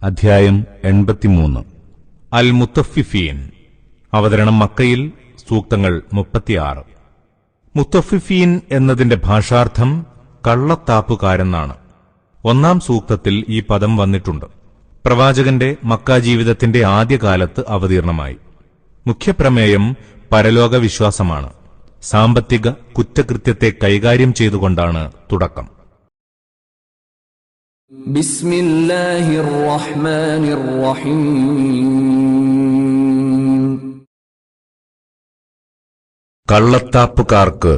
അധ്യായം 83. അൽ മുത്തഫിഫീൻ. അവതരണം മക്കയിൽ. സൂക്തങ്ങൾ 36. മുത്തഫിഫീൻ എന്നതിന്റെ ഭാഷാർത്ഥം കള്ളത്താപ്പുകാരെന്നാണ്. 1-ാം സൂക്തത്തിൽ ഈ പദം വന്നിട്ടുണ്ട്. പ്രവാചകന്റെ മക്ക ജീവിതത്തിന്റെ ആദ്യകാലത്ത് അവതീർണമായി. മുഖ്യപ്രമേയം പരലോക വിശ്വാസമാണ്. സാമ്പത്തിക കുറ്റകൃത്യത്തെ കൈകാര്യം ചെയ്തുകൊണ്ടാണ് തുടക്കം. ബിസ്മില്ലാഹിർ റഹ്മാനിർ റഹീം. കള്ളത്താപ്പുകാർക്ക്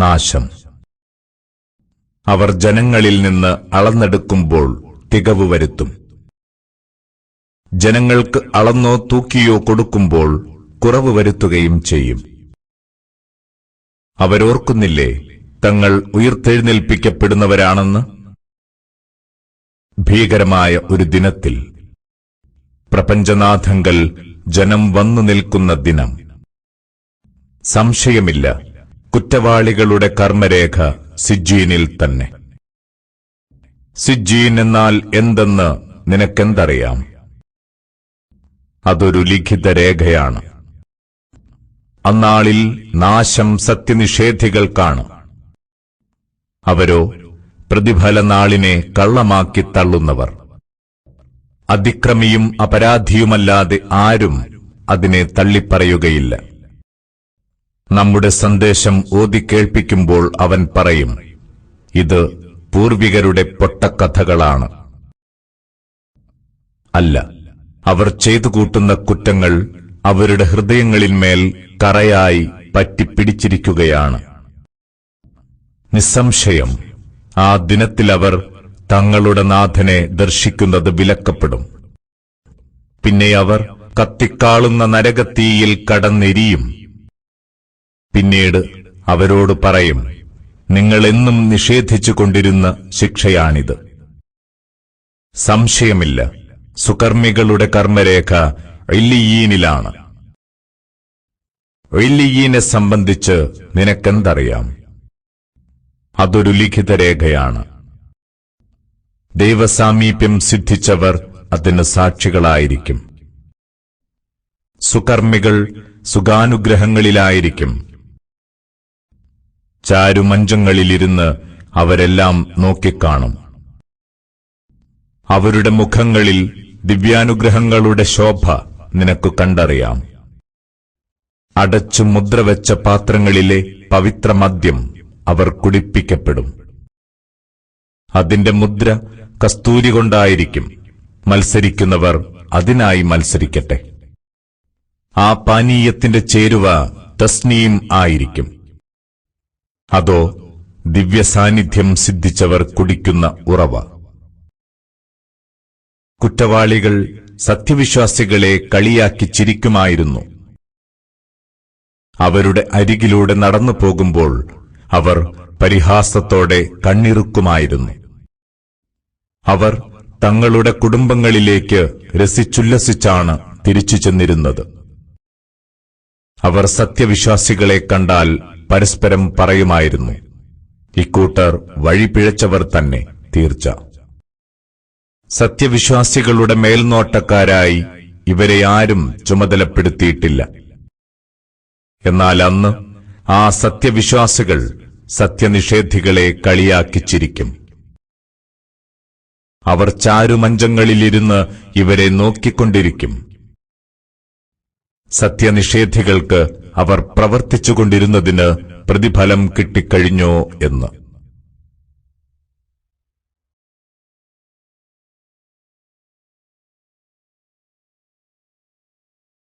നാശം. അവർ ജനങ്ങളിൽ നിന്ന് അളന്നെടുക്കുമ്പോൾ തികവ് വരുത്തും. ജനങ്ങൾക്ക് അളന്നോ തൂക്കിയോ കൊടുക്കുമ്പോൾ കുറവ് വരുത്തുകയും ചെയ്യും. അവരോർക്കുന്നില്ലേ തങ്ങൾ ഉയിർത്തെഴുന്നേൽപ്പിക്കപ്പെടുന്നവരാണെന്ന്? ഭീകരമായ ഒരു ദിനത്തിൽ, പ്രപഞ്ചനാഥങ്കൽ ജനം വന്നു നിൽക്കുന്ന ദിനം. സംശയമില്ല, കുറ്റവാളികളുടെ കർമ്മരേഖ സിജ്ജീനിൽ തന്നെ. സിജ്ജീൻ എന്നാൽ എന്തെന്ന് നിനക്കെന്തറിയാം? അതൊരു ലിഖിത രേഖയാണ്. അന്നാളിൽ നാശം സത്യനിഷേധികൾക്കാണ്. അവരോ പ്രതിഫല നാളിനെ കള്ളമാക്കി തള്ളുന്നവർ. അതിക്രമിയും അപരാധിയുമല്ലാതെ ആരും അതിനെ തള്ളിപ്പറയുകയില്ല. നമ്മുടെ സന്ദേശം ഓതിക്കേൾപ്പിക്കുമ്പോൾ അവൻ പറയും, ഇത് പൂർവികരുടെ പൊട്ടക്കഥകളാണ്. അല്ല, അവർ ചെയ്തുകൂട്ടുന്ന കുറ്റങ്ങൾ അവരുടെ ഹൃദയങ്ങളിന്മേൽ കറയായി പറ്റിപ്പിടിച്ചിരിക്കുകയാണ്. നിസ്സംശയം ആ ദിനത്തിൽ അവർ തങ്ങളുടെ നാഥനെ ദർശിക്കുന്നത് വിലക്കപ്പെടും. പിന്നെ അവർ കത്തിക്കാളുന്ന നരകത്തീയിൽ കടന്നെരിയും. പിന്നീട് അവരോട് പറയും, നിങ്ങളെന്നും നിഷേധിച്ചുകൊണ്ടിരുന്ന ശിക്ഷയാണിത്. സംശയമില്ല, സുകർമ്മികളുടെ കർമ്മരേഖ ഇല്ലിയീനിലാണ്. ഇല്ലിയീനെ സംബന്ധിച്ച് നിനക്കെന്തറിയാം? അതൊരു ലിഖിതരേഖയാണ്. ദൈവസാമീപ്യം സിദ്ധിച്ചവർ അതിന് സാക്ഷികളായിരിക്കും. സുകർമ്മികൾ സുഖാനുഗ്രഹങ്ങളിലായിരിക്കും. ചാരുമഞ്ചങ്ങളിലിരുന്ന് അവരെല്ലാം നോക്കിക്കാണും. അവരുടെ മുഖങ്ങളിൽ ദിവ്യാനുഗ്രഹങ്ങളുടെ ശോഭ നിനക്ക് കണ്ടറിയാം. അടച്ചു മുദ്രവെച്ച പാത്രങ്ങളിലെ പവിത്രമദ്യം അവർ കുടിപ്പിക്കപ്പെടും. അതിന്റെ മുദ്ര കസ്തൂരി കൊണ്ടായിരിക്കും. മത്സരിക്കുന്നവർ അതിനായി മത്സരിക്കട്ടെ. ആ പാനീയത്തിന്റെ ചേരുവ തസ്നീം ആയിരിക്കും. അതോ ദിവ്യസാന്നിധ്യം സിദ്ധിച്ചവർ കുടിക്കുന്ന ഉറവ. കുറ്റവാളികൾ സത്യവിശ്വാസികളെ കളിയാക്കി ചിരിക്കുമായിരുന്നു. അവരുടെ അരികിലൂടെ നടന്നു പോകുമ്പോൾ അവർ പരിഹാസത്തോടെ കണ്ണിറുക്കുമായിരുന്നു. അവർ തങ്ങളുടെ കുടുംബങ്ങളിലേക്ക് രസിച്ചുല്ലസിച്ചാണ് തിരിച്ചു ചെന്നിരുന്നത്. അവർ സത്യവിശ്വാസികളെ കണ്ടാൽ പരസ്പരം പറയുമായിരുന്നു, ഇക്കൂട്ടർ വഴിപിഴച്ചവർ തന്നെ തീർച്ച. സത്യവിശ്വാസികളുടെ മേൽനോട്ടക്കാരായി ഇവരെ ആരും ചുമതലപ്പെടുത്തിയിട്ടില്ല. എന്നാൽ അന്ന് ആ സത്യവിശ്വാസികൾ സത്യനിഷേധികളെ കളിയാക്കി ചിരിക്കും. അവർ ചാരുമഞ്ചങ്ങളിലിരുന്ന് ഇവരെ നോക്കിക്കൊണ്ടിരിക്കും. സത്യനിഷേധികൾക്ക് അവർ പ്രവർത്തിച്ചുകൊണ്ടിരുന്നതിന് പ്രതിഫലം കിട്ടിക്കഴിഞ്ഞോ എന്ന്.